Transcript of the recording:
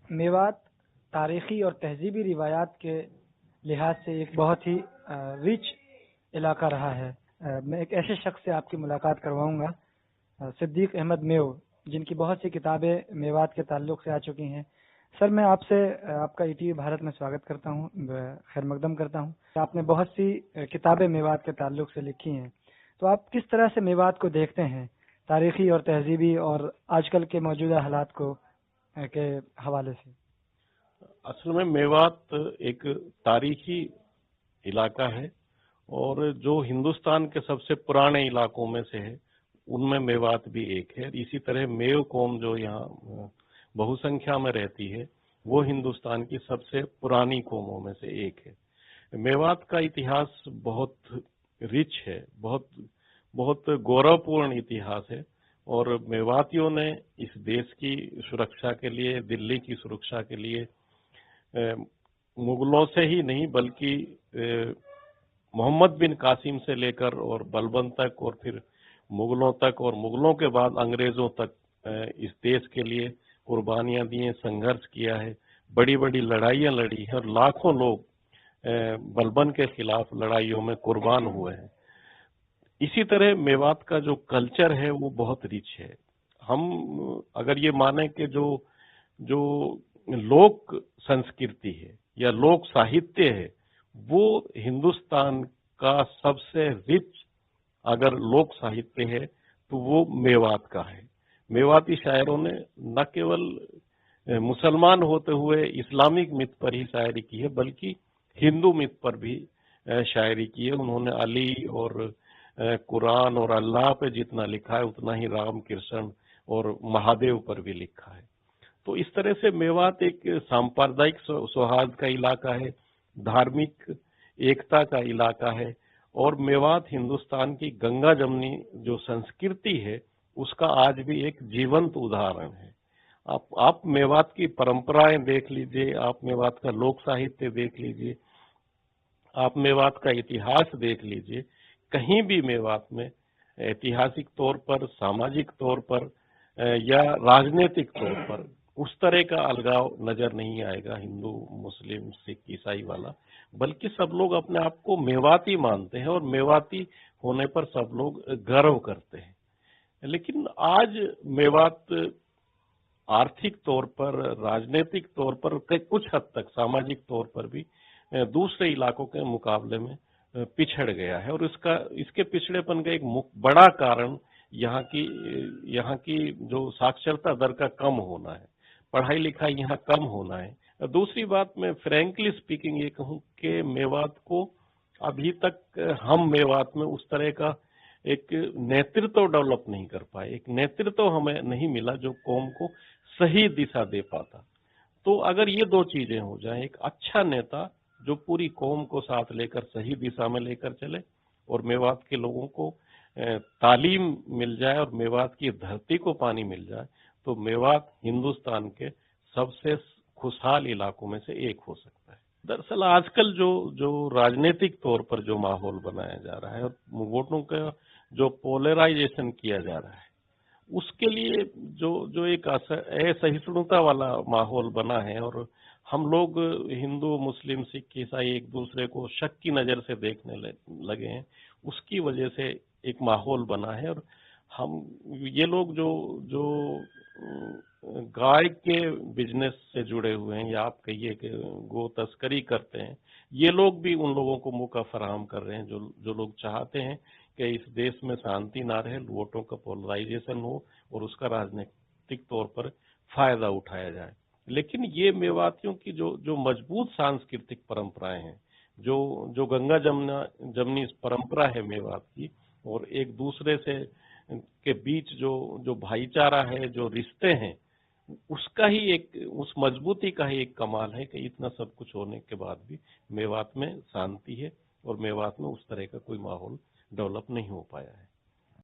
मेवात तारीखी और तहजीबी रिवायात के लिहाज से एक बहुत ही रिच इलाका रहा है। मैं एक ऐसे शख्स से आपकी मुलाकात करवाऊंगा, सिद्दीक अहमद मेव, जिनकी बहुत सी किताबें मेवात के ताल्लुक से आ चुकी हैं। सर, मैं आपसे आपका ईटीवी भारत में स्वागत करता हूं, खैर मकदम करता हूं। आपने बहुत सी किताबें मेवात के ताल्लुक से लिखी हैं, तो आप किस तरह से मेवात को देखते हैं, तारीखी और तहजीबी और आजकल के मौजूदा हालात को के हवाले से? असल में मेवात एक तारीखी इलाका है और जो हिंदुस्तान के सबसे पुराने इलाकों में से है, उनमें मेवात भी एक है। इसी तरह मेव कौम जो यहाँ बहुसंख्या में रहती है, वो हिंदुस्तान की सबसे पुरानी कौमों में से एक है। मेवात का इतिहास बहुत रिच है, बहुत बहुत गौरवपूर्ण इतिहास है और मेवातियों ने इस देश की सुरक्षा के लिए, दिल्ली की सुरक्षा के लिए मुगलों से ही नहीं बल्कि मोहम्मद बिन कासिम से लेकर और बलबन तक और फिर मुगलों तक और मुगलों के बाद अंग्रेजों तक इस देश के लिए कुर्बानियां दी हैं, संघर्ष किया है, बड़ी बड़ी लड़ाइयां लड़ी हैं और लाखों लोग बलबन के खिलाफ लड़ाइयों में कुर्बान हुए हैं। इसी तरह मेवात का जो कल्चर है वो बहुत रिच है। हम अगर ये माने कि जो जो लोक संस्कृति है या लोक साहित्य है, वो हिंदुस्तान का सबसे रिच अगर लोक साहित्य है तो वो मेवात का है। मेवाती शायरों ने न केवल मुसलमान होते हुए इस्लामिक मिथ पर ही शायरी की है, बल्कि हिंदू मिथ पर भी शायरी की है। उन्होंने अली और कुरान और अल्लाह पे जितना लिखा है, उतना ही राम, कृष्ण और महादेव पर भी लिखा है। तो इस तरह से मेवात एक सांप्रदायिक सौहार्द का इलाका है, धार्मिक एकता का इलाका है और मेवात हिंदुस्तान की गंगा जमनी जो संस्कृति है, उसका आज भी एक जीवंत उदाहरण है। आप मेवात की परंपराएं देख लीजिए, आप मेवात का लोक साहित्य देख लीजिए, आप मेवात का इतिहास देख लीजिए, कहीं भी मेवात में ऐतिहासिक तौर पर, सामाजिक तौर पर या राजनीतिक तौर पर उस तरह का अलगाव नजर नहीं आएगा, हिंदू, मुस्लिम, सिख, ईसाई वाला, बल्कि सब लोग अपने आप को मेवाती मानते हैं और मेवाती होने पर सब लोग गर्व करते हैं। लेकिन आज मेवात आर्थिक तौर पर, राजनीतिक तौर पर, कुछ हद तक सामाजिक तौर पर भी दूसरे इलाकों के मुकाबले में पिछड़ गया है और इसके पिछड़ेपन का एक बड़ा कारण यहाँ की जो साक्षरता दर का कम होना है, पढ़ाई लिखाई यहाँ कम होना है। दूसरी बात, मैं फ्रैंकली स्पीकिंग ये कहूँ कि मेवात को अभी तक हम मेवात में उस तरह का एक नेतृत्व डेवलप नहीं कर पाए, एक नेतृत्व हमें नहीं मिला जो कौम को सही दिशा दे पाता। तो अगर ये दो चीजें हो जाए, एक अच्छा नेता जो पूरी कौम को साथ लेकर सही दिशा में लेकर चले और मेवात के लोगों को तालीम मिल जाए और मेवात की धरती को पानी मिल जाए, तो मेवात हिंदुस्तान के सबसे खुशहाल इलाकों में से एक हो सकता है। दरअसल आजकल जो राजनीतिक तौर पर जो माहौल बनाया जा रहा है और वोटों का जो पोलराइजेशन किया जा रहा है, उसके लिए जो एक असहिष्णुता वाला माहौल बना है और हम लोग हिंदू, मुस्लिम, सिख, ईसाई एक दूसरे को शक की नजर से देखने लगे हैं, उसकी वजह से एक माहौल बना है। और हम ये लोग जो गाय के बिजनेस से जुड़े हुए हैं या आप कहिए कि गो तस्करी करते हैं, ये लोग भी उन लोगों को मौका फराहम कर रहे हैं जो लोग चाहते हैं कि इस देश में शांति ना रहे, वोटों का पोलराइजेशन हो और उसका राजनीतिक तौर पर फायदा उठाया जाए। लेकिन ये मेवातियों की जो मजबूत सांस्कृतिक परंपराएं हैं, जो गंगा जमनी परंपरा है मेवात की, और एक दूसरे से के बीच जो भाईचारा है, जो रिश्ते हैं, उसका ही उस मजबूती का ही एक कमाल है कि इतना सब कुछ होने के बाद भी मेवात में शांति है और मेवात में उस तरह का कोई माहौल डेवलप नहीं हो पाया है।